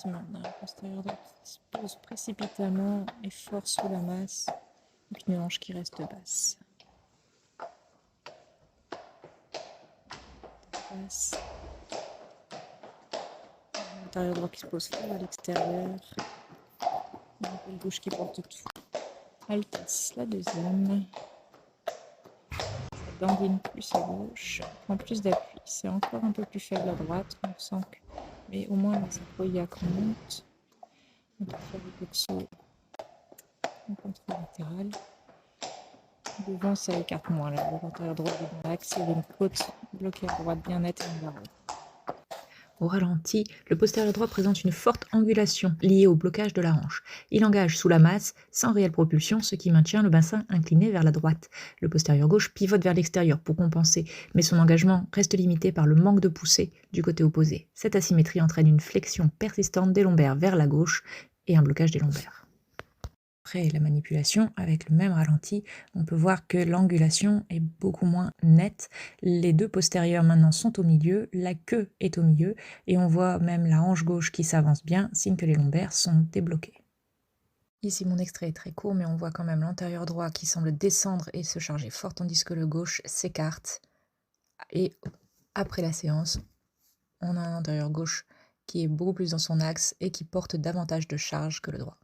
justement, on a un postérieur droit qui se pose précipitamment et fort sous la masse, avec une hanche qui reste basse. L'intérieur droit qui se pose fort à l'extérieur. Le gauche qui porte tout. Altesse, la deuxième. Ça dandine plus à gauche, prend plus d'appui. C'est encore un peu plus faible à droite, on sent que... Mais au moins, la sacroiliaque monte. On peut faire le saut en contrôle latéral. Devant, ça écarte moins. Là. Le l'intérieur droit est dans l'axe, il y a une côte bloquée à droite bien nette et un barreau. Au ralenti, le postérieur droit présente une forte angulation liée au blocage de la hanche. Il engage sous la masse, sans réelle propulsion, ce qui maintient le bassin incliné vers la droite. Le postérieur gauche pivote vers l'extérieur pour compenser, mais son engagement reste limité par le manque de poussée du côté opposé. Cette asymétrie entraîne une flexion persistante des lombaires vers la gauche et un blocage des lombaires. Après la manipulation, avec le même ralenti, on peut voir que l'angulation est beaucoup moins nette. Les deux postérieurs maintenant sont au milieu, la queue est au milieu, et on voit même la hanche gauche qui s'avance bien, signe que les lombaires sont débloqués. Ici, mon extrait est très court, mais on voit quand même l'antérieur droit qui semble descendre et se charger fort, tandis que le gauche s'écarte. Et après la séance, on a un antérieur gauche qui est beaucoup plus dans son axe et qui porte davantage de charge que le droit.